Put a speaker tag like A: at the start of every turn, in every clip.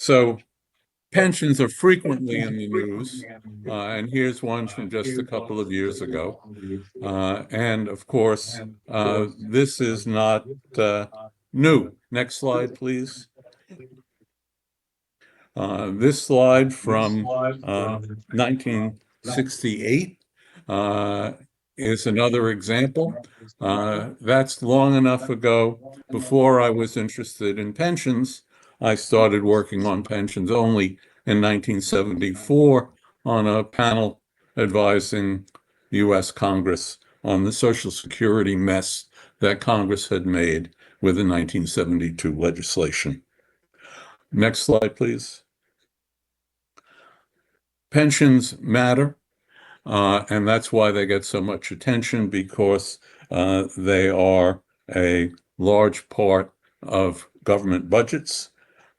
A: So pensions are frequently in the news, and here's one from just a couple of years ago. And of course, this is not new. Next slide, please. This slide from 1968 is another example. That's long enough ago. Before I was interested in pensions, I started working on pensions only in 1974 on a panel advising the U.S. Congress on the Social Security mess that Congress had made with the 1972 legislation. Next slide, please. Pensions matter, and that's why they get so much attention, because they are a large part of government budgets,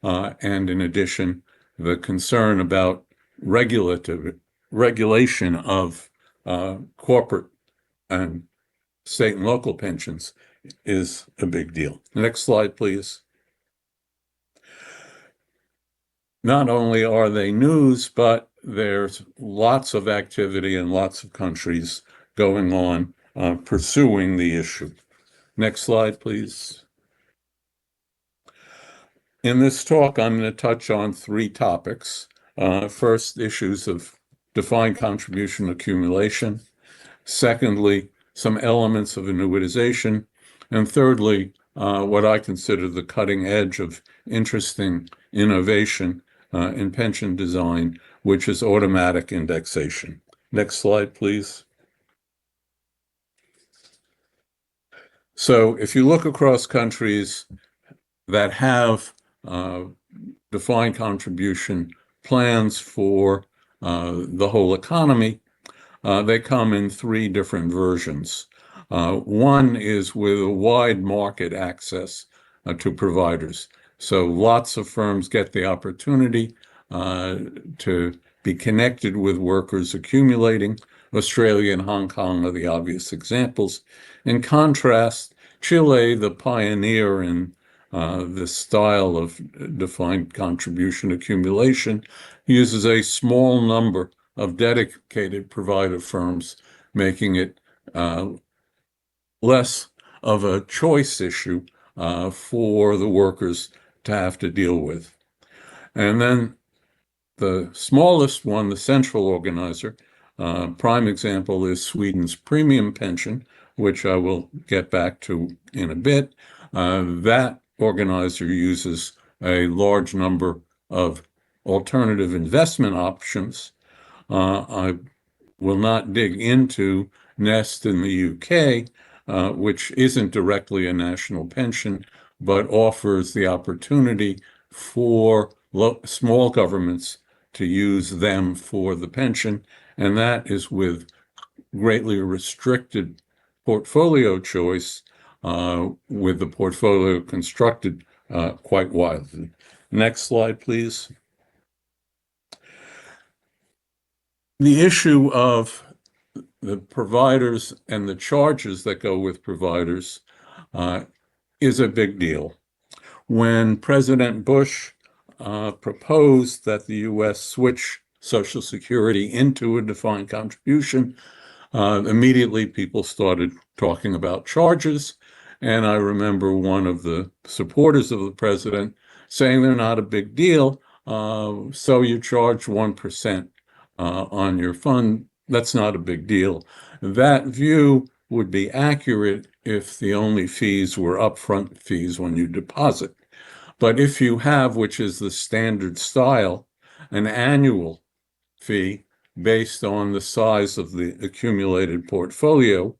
A: and in addition, the concern about regulation of corporate and state and local pensions is a big deal. Next slide, please. Not only are they news, but there's lots of activity in lots of countries going on pursuing the issue. Next slide, please. In this talk, I'm going to touch on three topics. First, issues of defined contribution accumulation. Secondly, some elements of annuitization. And thirdly, what I consider the cutting edge of interesting innovation in pension design, which is automatic indexation. Next slide, please. So if you look across countries that have defined contribution plans for the whole economy, they come in three different versions. One is with a wide market access to providers. So lots of firms get the opportunity to be connected with workers accumulating. Australia and Hong Kong are the obvious examples. In contrast, Chile, the pioneer in this style of defined contribution accumulation, uses a small number of dedicated provider firms, making it less of a choice issue for the workers to have to deal with. And then the smallest one, the central organizer, prime example is Sweden's premium pension, which I will get back to in a bit. That organizer uses a large number of alternative investment options. I will not dig into Nest in the UK, which isn't directly a national pension, but offers the opportunity for small governments to use them for the pension, and that is with greatly restricted portfolio choice, with the portfolio constructed quite widely. Next slide, please. The issue of the providers and the charges that go with providers is a big deal. When President Bush proposed that the U.S. switch Social Security into a defined contribution, immediately people started talking about charges. And I remember one of the supporters of the president saying they're not a big deal, so you charge 1% on your fund. That's not a big deal. That view would be accurate if the only fees were upfront fees when you deposit. But if you have, which is the standard style, an annual fee based on the size of the accumulated portfolio,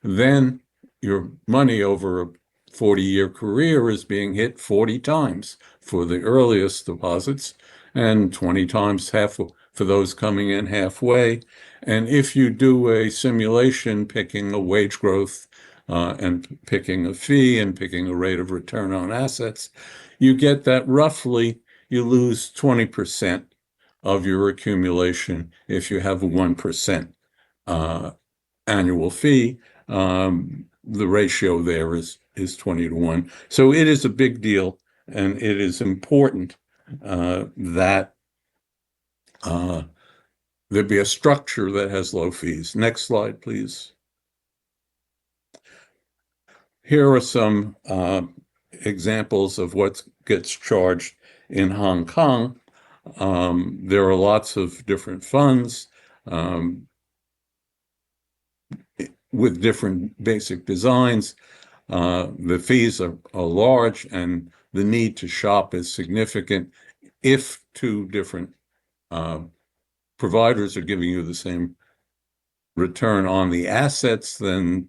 A: then your money over a 40-year career is being hit 40 times for the earliest deposits and 20 times half for those coming in halfway. And if you do a simulation picking a wage growth and picking a fee and picking a rate of return on assets, you get that roughly you lose 20% of your accumulation if you have a 1% annual fee. The ratio there is 20 to 1. So it is a big deal, and it is important that there'd be a structure that has low fees. Next slide, please. Here are some examples of what gets charged in Hong Kong. There are lots of different funds with different basic designs. The fees are large, and the need to shop is significant. If two different providers are giving you the same return on the assets, then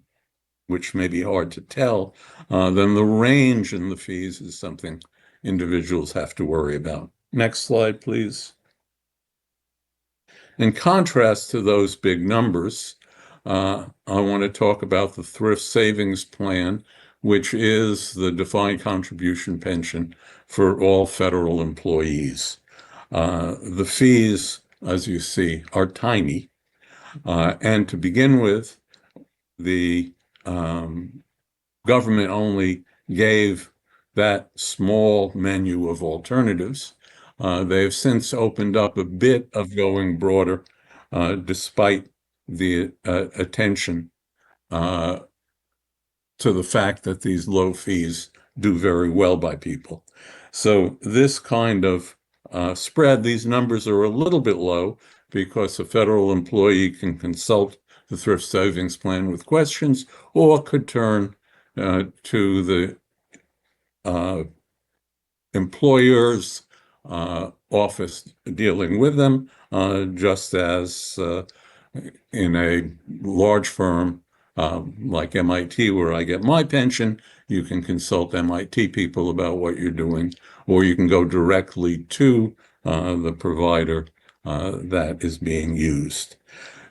A: which may be hard to tell, then the range in the fees is something individuals have to worry about. Next slide, please. In contrast to those big numbers, I want to talk about the thrift savings plan, which is the defined contribution pension for all federal employees. The fees, as you see, are tiny. And to begin with, the government only gave that small menu of alternatives. They've since opened up a bit of going broader, despite the attention to the fact that these low fees do very well by people. So this kind of spread, these numbers are a little bit low because a federal employee can consult the thrift savings plan with questions, or could turn to the employer's office dealing with them, just as in a large firm like MIT, where I get my pension, you can consult MIT people about what you're doing, or you can go directly to the provider that is being used.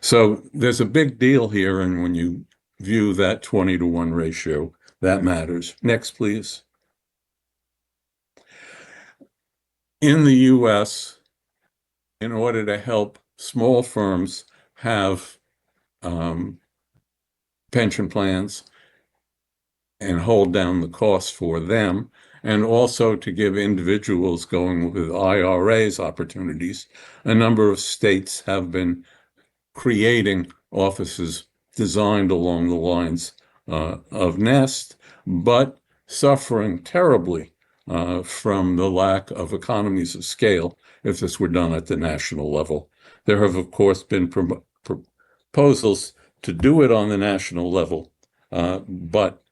A: So there's a big deal here, and when you view that 20-to-1 ratio, that matters. Next, please. In the US, in order to help small firms have pension plans and hold down the cost for them, and also to give individuals going with IRAs opportunities, a number of states have been creating offices designed along the lines of Nest, but suffering terribly from the lack of economies of scale if this were done at the national level. There have, of course, been proposals to do it on the national level, but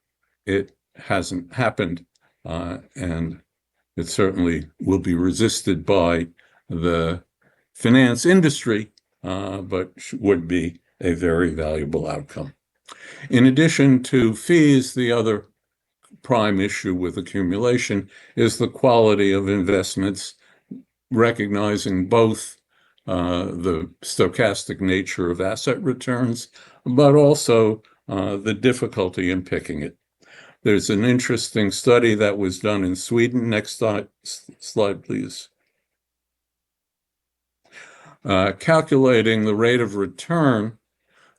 A: it hasn't happened, and it certainly will be resisted by the finance industry, but would be a very valuable outcome. In addition to fees, the other prime issue with accumulation is the quality of investments, recognizing both the stochastic nature of asset returns, but also the difficulty in picking it. There's an interesting study that was done in Sweden. Next slide, please. Calculating the rate of return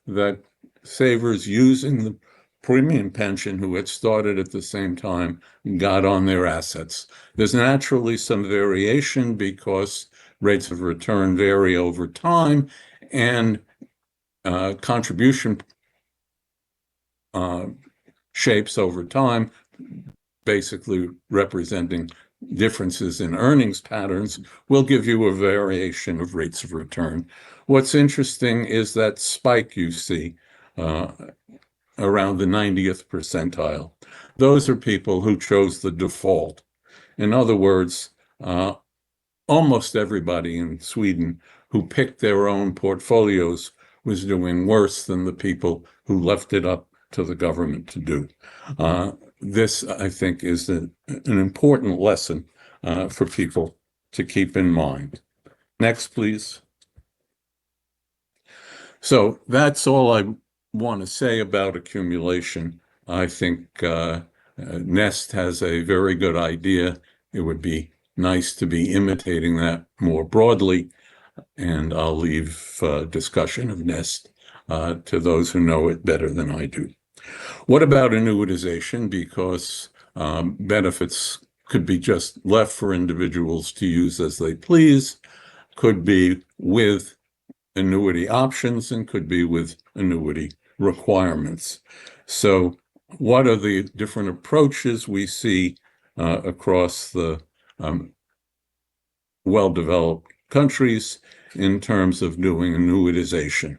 A: that savers using the premium pension who had started at the same time got on their assets. There's naturally some variation because rates of return vary over time, and contribution shapes over time, basically representing differences in earnings patterns, will give you a variation of rates of return. What's interesting is that spike you see around the 90th percentile. Those are people who chose the default. In other words, almost everybody in Sweden who picked their own portfolios was doing worse than the people who left it up to the government to do. This, I think, is an important lesson for people to keep in mind. Next, please. So that's all I want to say about accumulation. I think Nest has a very good idea. It would be nice to be imitating that more broadly, and I'll leave discussion of Nest to those who know it better than I do. What about annuitization? Because benefits could be just left for individuals to use as they please, could be with annuity options, and could be with annuity requirements. So what are the different approaches we see across the well-developed countries in terms of doing annuitization?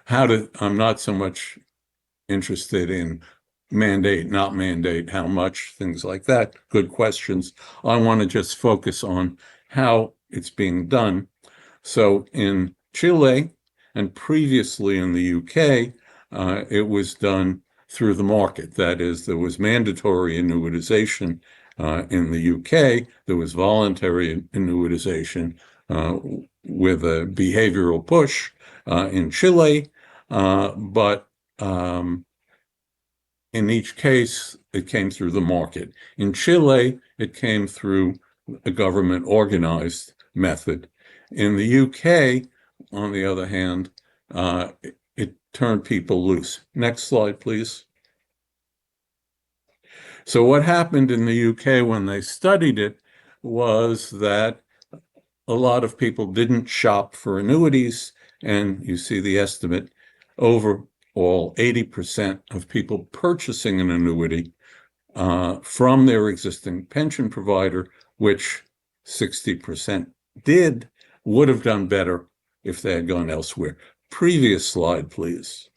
A: I'm not so much interested in mandate, not mandate, how much, things like that. Good questions. I want to just focus on how it's being done. So in Chile and previously in the UK, it was done through the market. That is, there was mandatory annuitization in the UK. There was voluntary annuitization with a behavioral push in Chile. But in each case, it came through the market. In Chile, it came through a government organized method. In the UK, on the other hand, it turned people loose. Next slide, please. So what happened in the UK when they studied it was that a lot of people didn't shop for annuities, and you see the estimate, overall 80% of people purchasing an annuity from their existing pension provider, which 60% did, would have done better if they had gone elsewhere. Previous slide, please.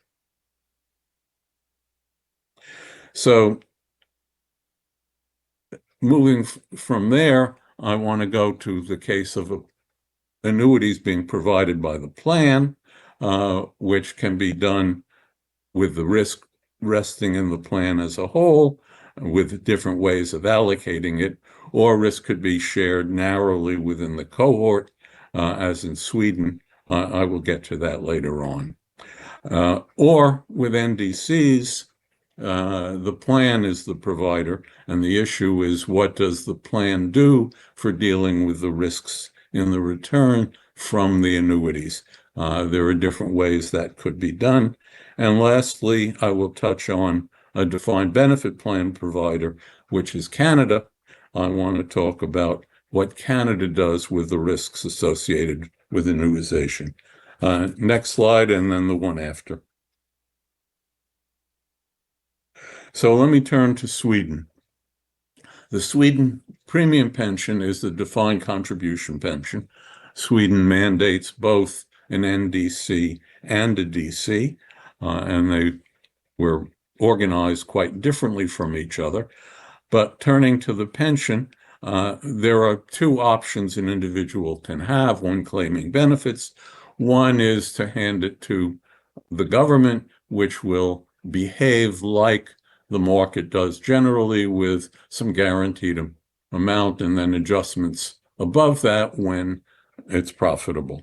A: So moving from there, I want to go to the case of annuities being provided by the plan, which can be done with the risk resting in the plan as a whole, with different ways of allocating it, or risk could be shared narrowly within the cohort, as in Sweden. I will get to that later on. Or with NDCs, the plan is the provider, and the issue is, what does the plan do for dealing with the risks in the return from the annuities? There are different ways that could be done. And lastly, I will touch on a defined benefit plan provider, which is Canada. I want to talk about what Canada does with the risks associated with annuitization. Next slide, and then the one after. So let me turn to Sweden. The Sweden premium pension is the defined contribution pension. Sweden mandates both an NDC and a DC, and they were organized quite differently from each other. But turning to the pension, there are two options an individual can have when claiming benefits. One is to hand it to the government, which will behave like the market does generally, with some guaranteed amount and then adjustments above that when it's profitable.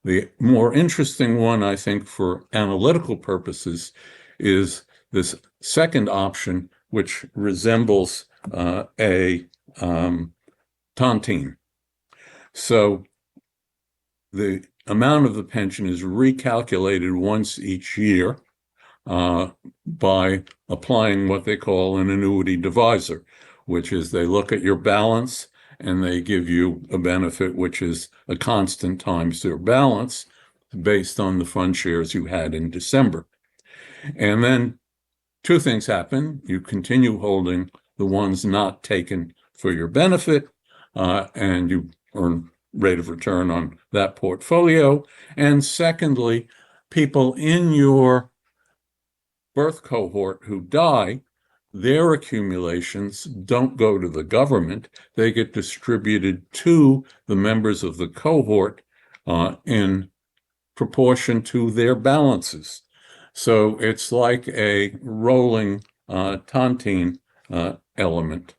A: The more interesting one, I think, for analytical purposes, is this second option, which resembles a tontine. So the amount of the pension is recalculated once each year by applying what they call an annuity divisor, which is they look at your balance and they give you a benefit which is a constant times your balance based on the fund shares you had in December. And then two things happen. You continue holding the ones not taken for your benefit, and you earn rate of return on that portfolio. And secondly, people in your birth cohort who die, their accumulations don't go to the government. They get distributed to the members of the cohort in proportion to their balances. So it's like a rolling tontine element.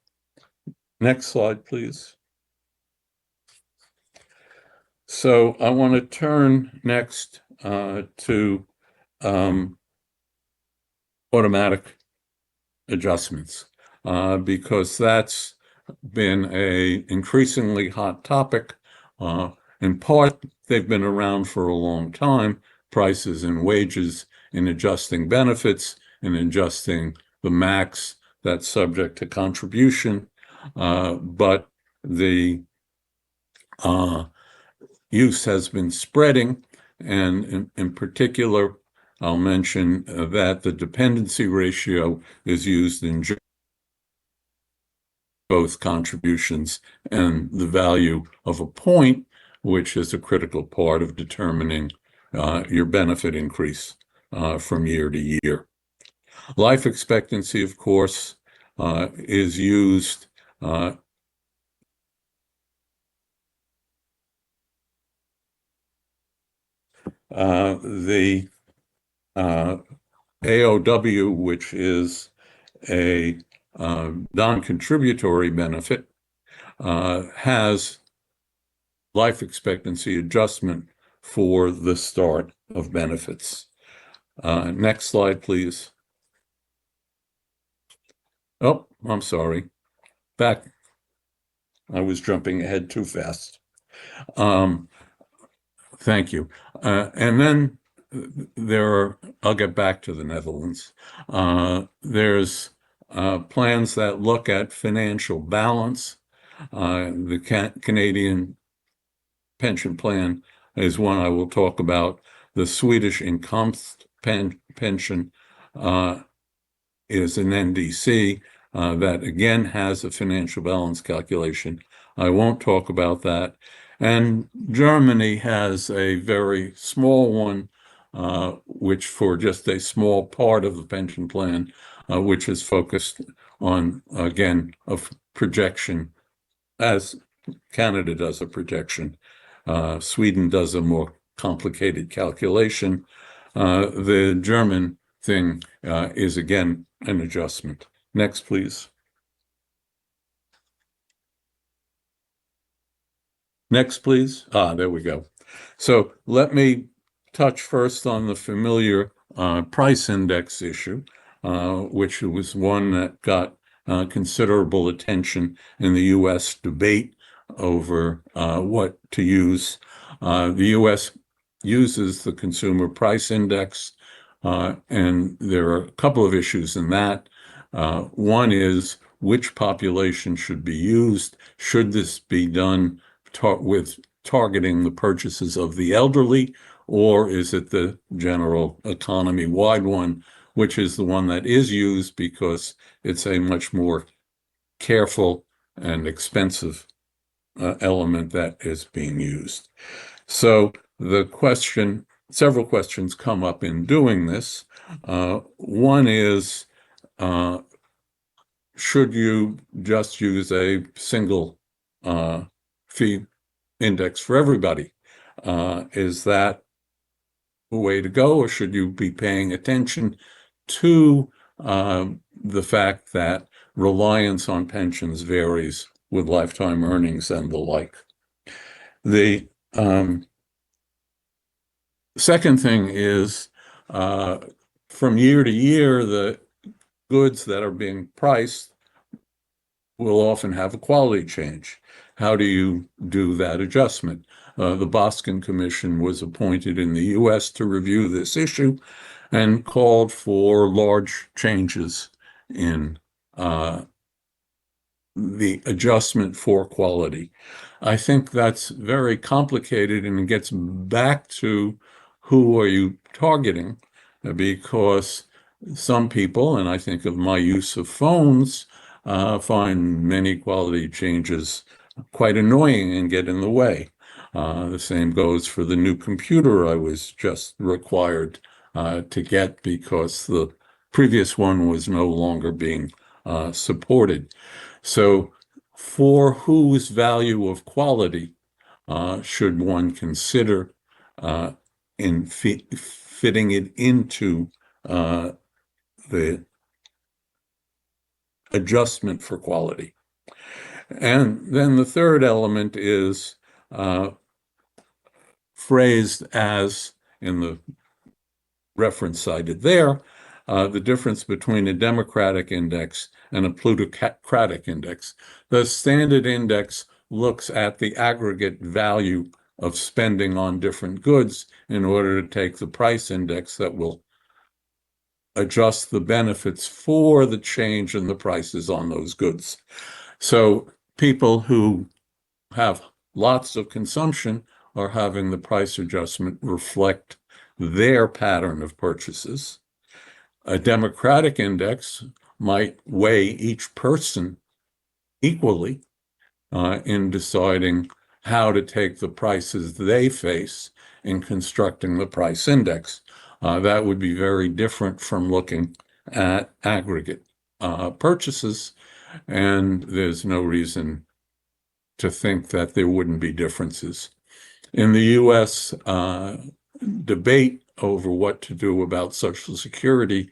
A: Next slide, please. So I want to turn next to automatic adjustments, because that's been an increasingly hot topic. In part, they've been around for a long time, prices and wages in adjusting benefits and adjusting the max that's subject to contribution. but the use has been spreading, and in particular, I'll mention that the dependency ratio is used in both contributions and the value of a point, which is a critical part of determining your benefit increase from year to year. Life expectancy, of course, is used the AOW, which is a non-contributory benefit, has life expectancy adjustment for the start of benefits. Next slide, please. Oh, I'm sorry. Back. I was jumping ahead too fast. Thank you. And then I'll get back to the Netherlands. There's plans that look at financial balance. The Canadian pension plan is one I will talk about. The Swedish inkomst pension is an NDC that again has a financial balance calculation. I won't talk about that. And Germany has a very small one, which for just a small part of the pension plan, which is focused on, again, a projection, as Canada does a projection. Sweden does a more complicated calculation. The German thing is, again, an adjustment. Next, please. Next, please. There we go. So let me touch first on the familiar price index issue, which was one that got considerable attention in the U.S. debate over what to use. The U.S. uses the consumer price index, and there are a couple of issues in that. One is which population should be used. Should this be done with targeting the purchases of the elderly, or is it the general economy-wide one, which is the one that is used because it's a much more careful and expensive element that is being used. So several questions come up in doing this. One is, should you just use a single fee index for everybody? Is that the way to go, or should you be paying attention to the fact that reliance on pensions varies with lifetime earnings and the like? The second thing is, from year to year, the goods that are being priced will often have a quality change. How do you do that adjustment? The Boskin Commission was appointed in the U.S. to review this issue and called for large changes in the adjustment for quality. I think that's very complicated, and it gets back to who are you targeting, because some people, and I think of my use of phones, find many quality changes quite annoying and get in the way. The same goes for the new computer I was just required to get because the previous one was no longer being supported. So for whose value of quality should one consider in fitting it into the adjustment for quality? And then the third element is phrased as, in the reference cited there, the difference between a democratic index and a plutocratic index. The standard index looks at the aggregate value of spending on different goods in order to take the price index that will adjust the benefits for the change in the prices on those goods. So people who have lots of consumption are having the price adjustment reflect their pattern of purchases. A democratic index might weigh each person equally in deciding how to take the prices they face in constructing the price index. That would be very different from looking at aggregate purchases, and there's no reason to think that there wouldn't be differences. In the US, debate over what to do about Social Security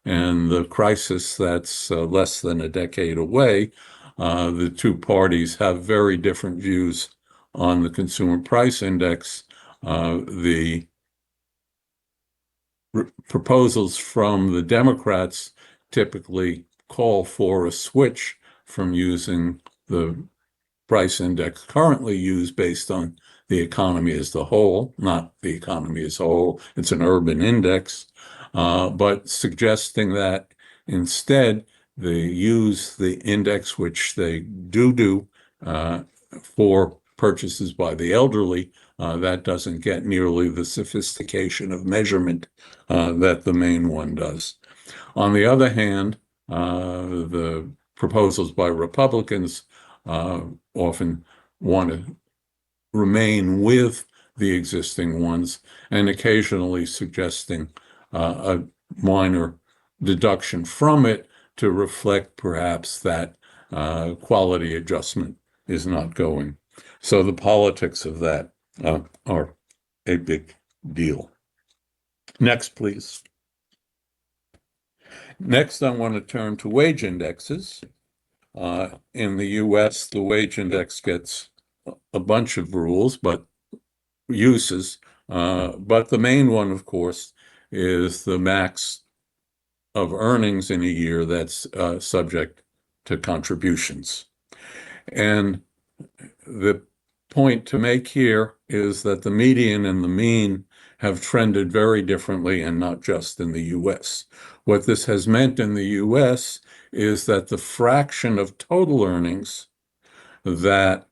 A: and the crisis that's less than a decade away, the two parties have very different views on the consumer price index. The proposals from the Democrats typically call for a switch from using the price index currently used based on the economy as a whole, not the economy as a whole. It's an urban index, but suggesting that instead they use the index, which they do for purchases by the elderly. That doesn't get nearly the sophistication of measurement that the main one does. On the other hand, the proposals by Republicans often want to remain with the existing ones and occasionally suggesting a minor deduction from it to reflect perhaps that quality adjustment is not going. So the politics of that are a big deal. Next, please. Next, I want to turn to wage indexes. In the US, the wage index gets a bunch of rules, but uses. But the main one, of course, is the max of earnings in a year that's subject to contributions. And the point to make here is that the median and the mean have trended very differently, and not just in the US. What this has meant in the US is that the fraction of total earnings that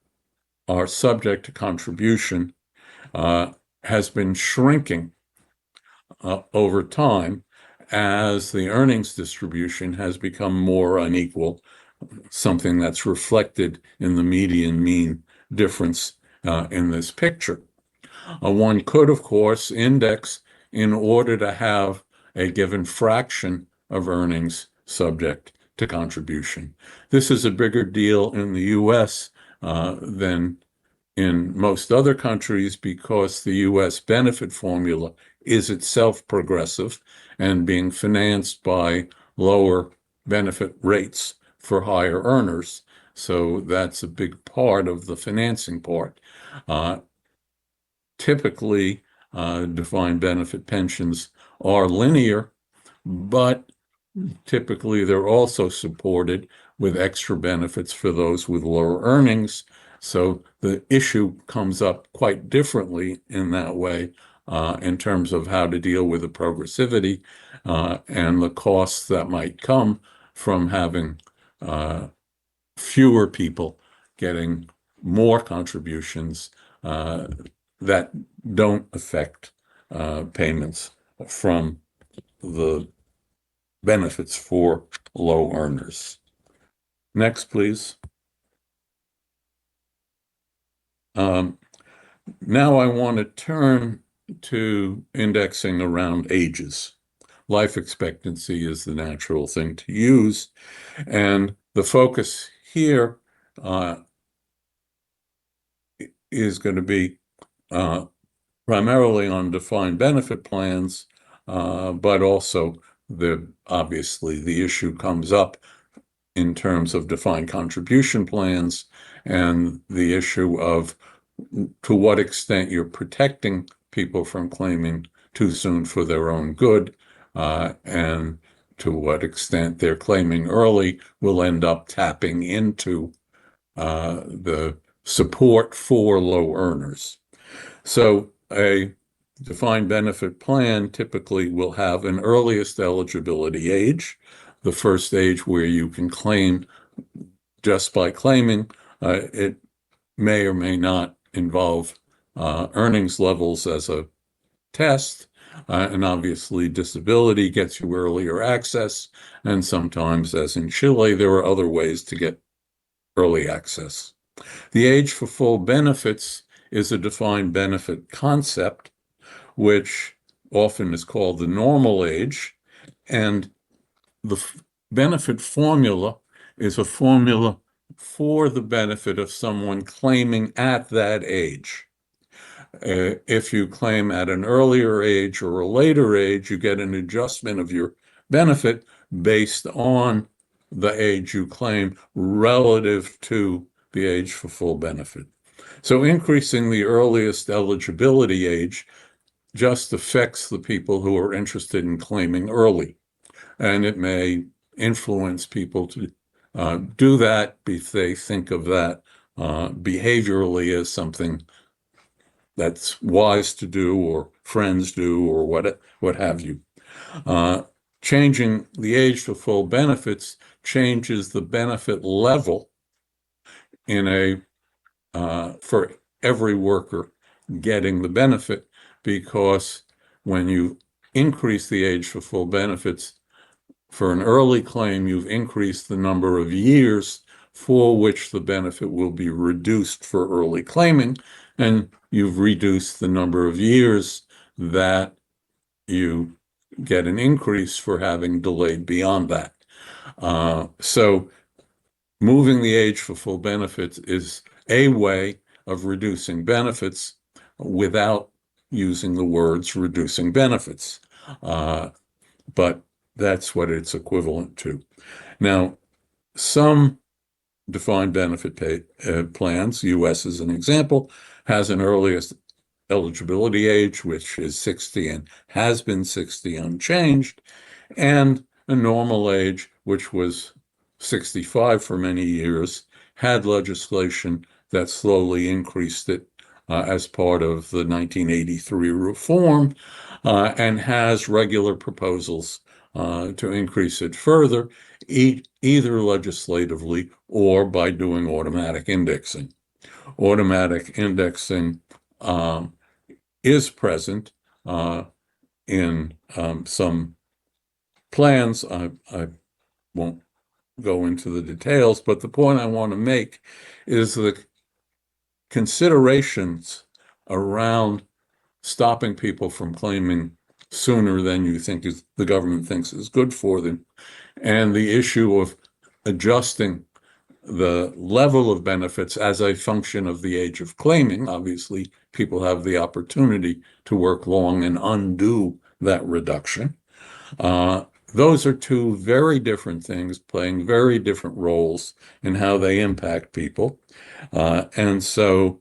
A: are subject to contribution has been shrinking over time as the earnings distribution has become more unequal, something that's reflected in the median mean difference in this picture. One could, of course, index in order to have a given fraction of earnings subject to contribution. This is a bigger deal in the US than in most other countries because the US benefit formula is itself progressive and being financed by lower benefit rates for higher earners. So that's a big part of the financing part. Typically, defined benefit pensions are linear, but typically they're also supported with extra benefits for those with lower earnings. So the issue comes up quite differently in that way in terms of how to deal with the progressivity and the costs that might come from having fewer people getting more contributions that don't affect payments from the benefits for low earners. Next, please. Now I want to turn to indexing around ages. Life expectancy is the natural thing to use, and the focus here is going to be primarily on defined benefit plans, but also obviously the issue comes up in terms of defined contribution plans and the issue of to what extent you're protecting people from claiming too soon for their own good, and to what extent they're claiming early will end up tapping into the support for low earners. So a defined benefit plan typically will have an earliest eligibility age, the first age where you can claim just by claiming. It may or may not involve earnings levels as a test. And obviously, disability gets you earlier access. And sometimes, as in Chile, there are other ways to get early access. The age for full benefits is a defined benefit concept, which often is called the normal age. And the benefit formula is a formula for the benefit of someone claiming at that age. If you claim at an earlier age or a later age, you get an adjustment of your benefit based on the age you claim relative to the age for full benefit. So increasing the earliest eligibility age just affects the people who are interested in claiming early. And it may influence people to do that if they think of that behaviorally as something that's wise to do, or friends do, or what have you. Changing the age for full benefits changes the benefit level for every worker getting the benefit, because when you increase the age for full benefits for an early claim, you've increased the number of years for which the benefit will be reduced for early claiming, and you've reduced the number of years that you get an increase for having delayed beyond that. So moving the age for full benefits is a way of reducing benefits without using the words reducing benefits. But that's what it's equivalent to. Now, some defined benefit plans, U.S. as an example, has an earliest eligibility age, which is 60 and has been 60 unchanged, and a normal age, which was 65 for many years, had legislation that slowly increased it as part of the 1983 reform, and has regular proposals to increase it further, either legislatively or by doing automatic indexing. Automatic indexing is present in some plans. I won't go into the details, but the point I want to make is the considerations around stopping people from claiming sooner than you think the government thinks is good for them, and the issue of adjusting the level of benefits as a function of the age of claiming. Obviously, people have the opportunity to work long and undo that reduction. Those are two very different things playing very different roles in how they impact people. And so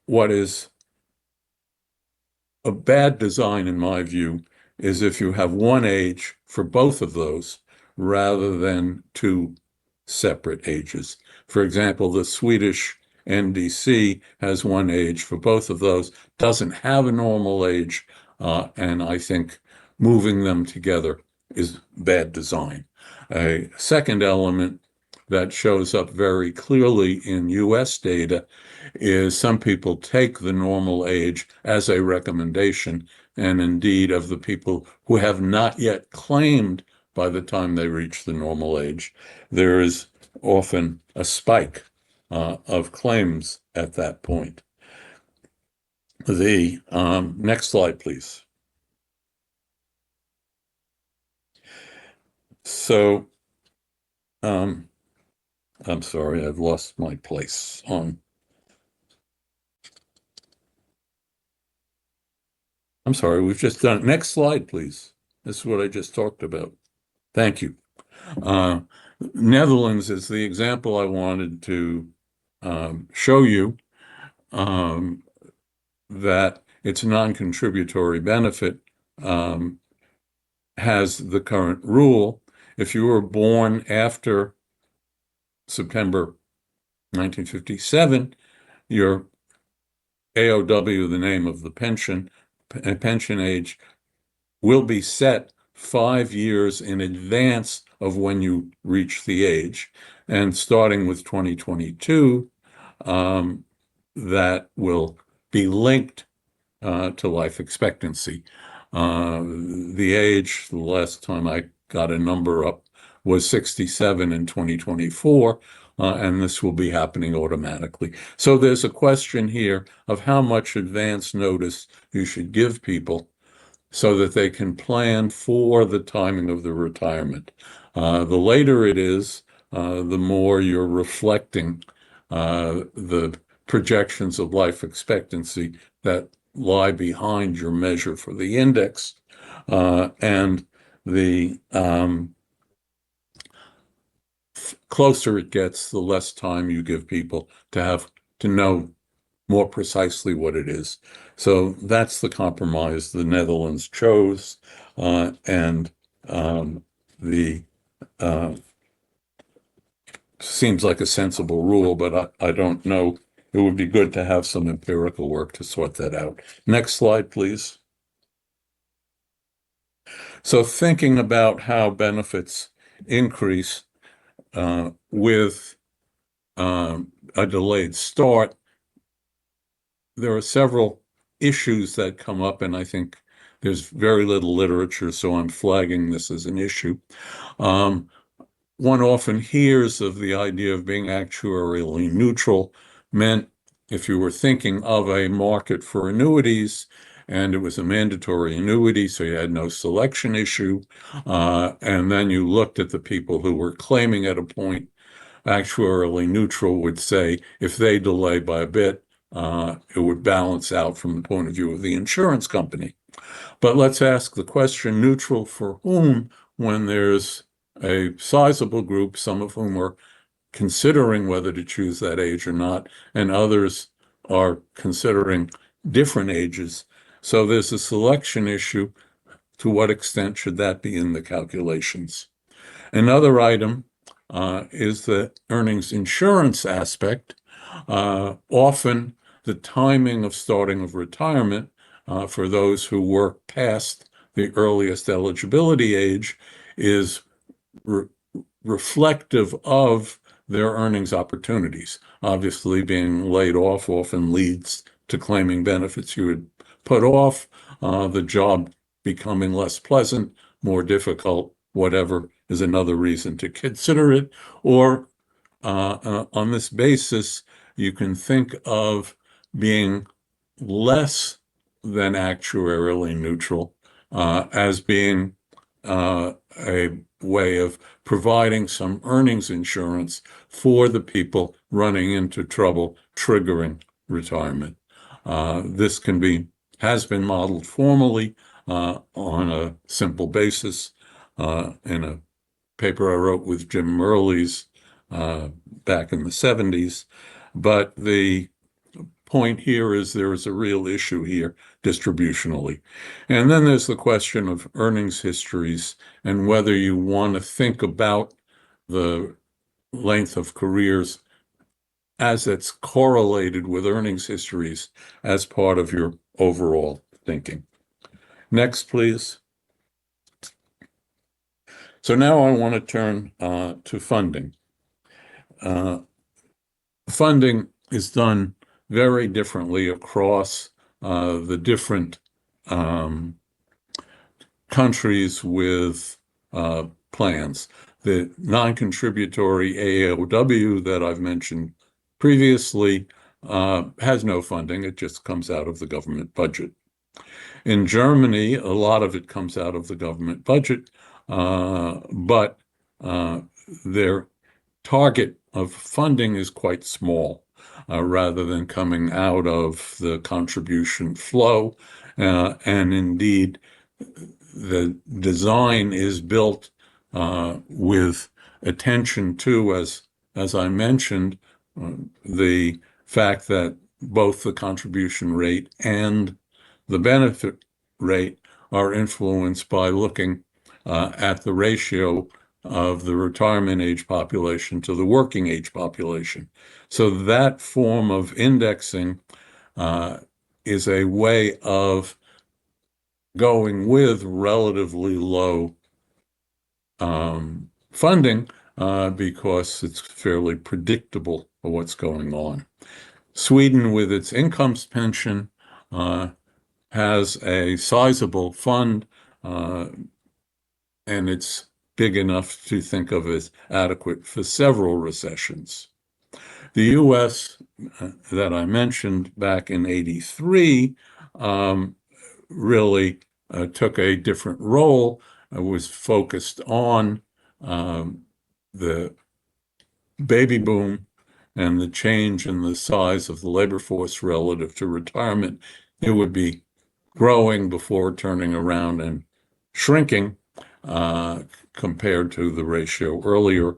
A: what is a bad design, in my view, is if you have one age for both of those rather than two separate ages. For example, the Swedish NDC has one age for both of those, doesn't have a normal age, and I think moving them together is bad design. A second element that shows up very clearly in US data is some people take the normal age as a recommendation, and indeed of the people who have not yet claimed by the time they reach the normal age, there is often a spike of claims at that point. The next slide, please. So, I'm sorry, I've lost my place on. I'm sorry, we've just done it. Next slide, please. This is what I just talked about. Thank you. Netherlands is the example I wanted to show you, that its non-contributory benefit has the current rule. If you were born after September 1957, your AOW, the name of the pension age, will be set 5 years in advance of when you reach the age. And starting with 2022, that will be linked to life expectancy. The age, the last time I got a number up, was 67 in 2024, and this will be happening automatically. So there's a question here of how much advance notice you should give people so that they can plan for the timing of the retirement. The later it is, the more you're reflecting the projections of life expectancy that lie behind your measure for the index, and the closer it gets, the less time you give people to have to know more precisely what it is. So that's the compromise the Netherlands chose, and the seems like a sensible rule, but I don't know. It would be good to have some empirical work to sort that out. Next slide, please. So thinking about how benefits increase with a delayed start, there are several issues that come up, and I think there's very little literature, so I'm flagging this as an issue. One often hears of the idea of being actuarially neutral, meant if you were thinking of a market for annuities and it was a mandatory annuity, so you had no selection issue, and then you looked at the people who were claiming at a point, actuarially neutral would say if they delay by a bit, it would balance out from the point of view of the insurance company. But let's ask the question, neutral for whom, when there's a sizable group, some of whom are considering whether to choose that age or not, and others are considering different ages. So there's a selection issue. To what extent should that be in the calculations? Another item is the earnings insurance aspect. Often the timing of starting of retirement for those who work past the earliest eligibility age is reflective of their earnings opportunities. Obviously, being laid off often leads to claiming benefits you would put off, the job becoming less pleasant, more difficult, whatever is another reason to consider it. Or on this basis, you can think of being less than actuarially neutral as being a way of providing some earnings insurance for the people running into trouble triggering retirement. This has been modeled formally on a simple basis in a paper I wrote with Jim Murley's back in the 70s. But the point here is there is a real issue here distributionally. And then there's the question of earnings histories and whether you want to think about the length of careers as it's correlated with earnings histories as part of your overall thinking. Next, please. So now I want to turn to funding. Funding is done very differently across the different countries with plans. The non-contributory AOW that I've mentioned previously has no funding. It just comes out of the government budget. In Germany, a lot of it comes out of the government budget, but their target of funding is quite small, rather than coming out of the contribution flow. And indeed, the design is built with attention to, as I mentioned, the fact that both the contribution rate and the benefit rate are influenced by looking at the ratio of the retirement age population to the working age population. So that form of indexing is a way of going with relatively low funding because it's fairly predictable of what's going on. Sweden, with its incomes pension, has a sizable fund, and it's big enough to think of as adequate for several recessions. The U.S. That I mentioned back in '83 really took a different role. Was focused on the baby boom and the change in the size of the labor force relative to retirement. It would be growing before turning around and shrinking compared to the ratio earlier.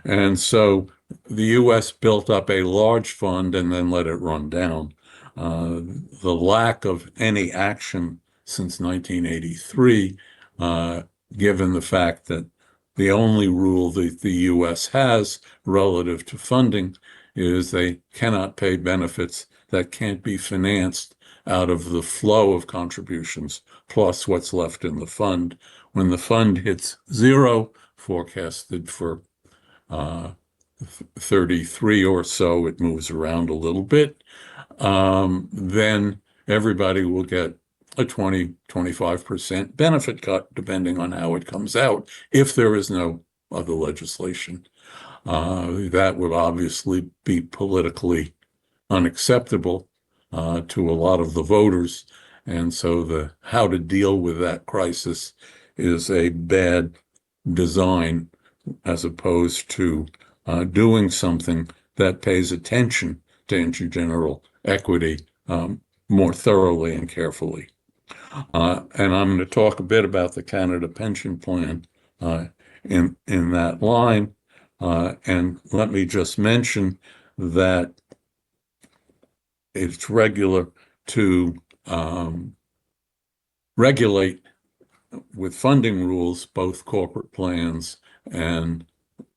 A: And so the U.S. built up a large fund and then let it run down. The lack of any action since 1983, given the fact that the only rule that the U.S. has relative to funding is they cannot pay benefits that can't be financed out of the flow of contributions plus what's left in the fund. When the fund hits zero, forecasted for 33 or so, it moves around a little bit, then everybody will get a 20-25% benefit cut, depending on how it comes out, if there is no other legislation. That would obviously be politically unacceptable to a lot of the voters. And so how to deal with that crisis is a bad design as opposed to doing something that pays attention to intergeneral equity more thoroughly and carefully. And I'm going to talk a bit about the Canada Pension Plan in that line. And let me just mention that it's regular to regulate with funding rules both corporate plans and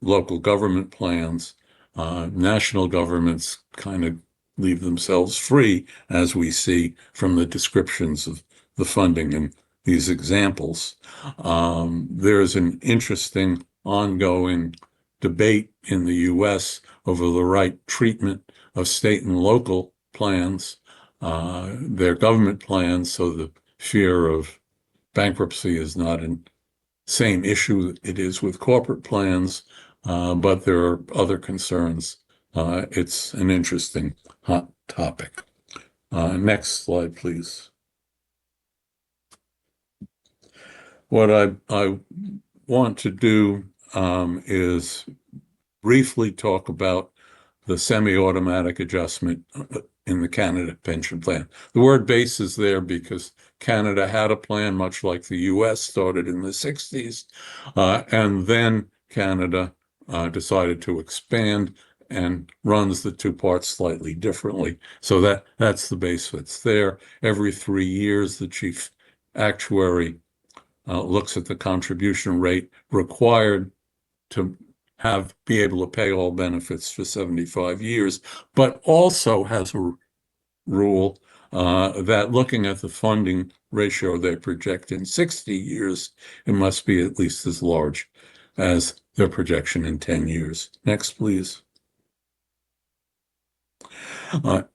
A: local government plans. National governments kind of leave themselves free, as we see from the descriptions of the funding in these examples. There's an interesting ongoing debate in the U.S. over the right treatment of state and local plans, their government plans, so the fear of bankruptcy is not the same issue it is with corporate plans, but there are other concerns. It's an interesting hot topic. Next slide, please. What I want to do is briefly talk about the semi-automatic adjustment in the Canada Pension Plan. The word base is there because Canada had a plan much like the U.S. started in the 60s, and then Canada decided to expand and runs the two parts slightly differently. So that's the base that's there. Every 3 years, the chief actuary looks at the contribution rate required to be able to pay all benefits for 75 years, but also has a rule that looking at the funding ratio they project in 60 years, it must be at least as large as their projection in 10 years. Next, please.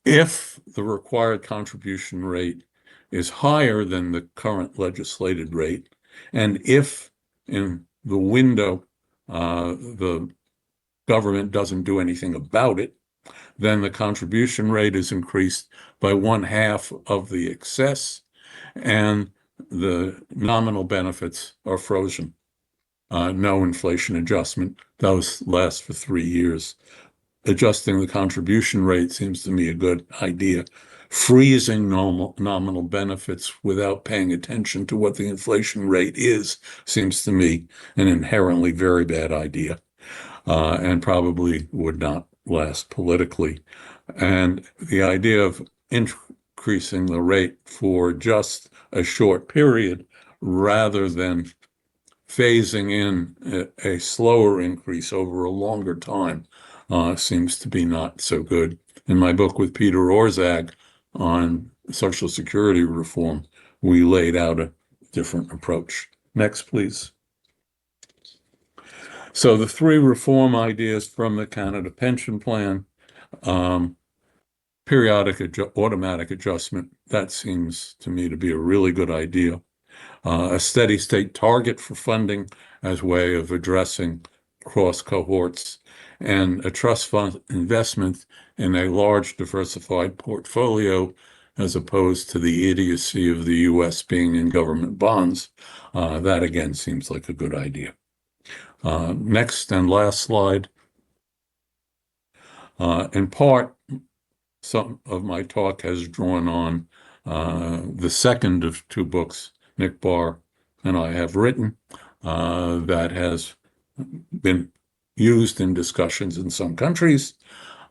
A: If the required contribution rate is higher than the current legislated rate, and if in the window the government doesn't do anything about it, then the contribution rate is increased by 1/2 of the excess, and the nominal benefits are frozen. No inflation adjustment. Those last for 3 years. Adjusting the contribution rate seems to me a good idea. Freezing nominal benefits without paying attention to what the inflation rate is seems to me an inherently very bad idea, and probably would not last politically. And the idea of increasing the rate for just a short period rather than phasing in a slower increase over a longer time seems to be not so good. In my book with Peter Orszag on Social Security reform, we laid out a different approach. Next, please. So the three reform ideas from the Canada Pension Plan, periodic automatic adjustment, that seems to me to be a really good idea. A steady state target for funding as way of addressing cross cohorts, and a trust fund investment in a large diversified portfolio as opposed to the idiocy of the US being in government bonds. That again seems like a good idea. Next and last slide. In part, some of my talk has drawn on the second of two books Nick Barr and I have written that has been used in discussions in some countries.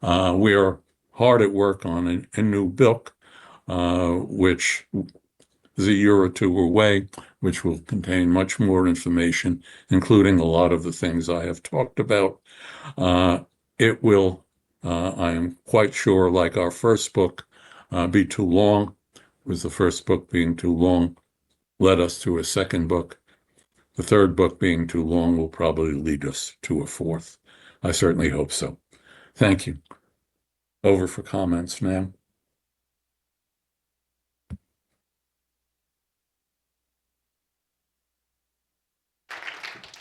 A: We are hard at work on a new book, which is a year or two away, which will contain much more information, including a lot of the things I have talked about. It will, I am quite sure, like our first book, be too long. With the first book being too long, led us to a second book. The third book being too long will probably lead us to a fourth. I certainly hope so. Thank you. Over for comments, ma'am.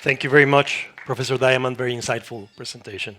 B: Thank you very much, Professor Diamond. Very insightful presentation.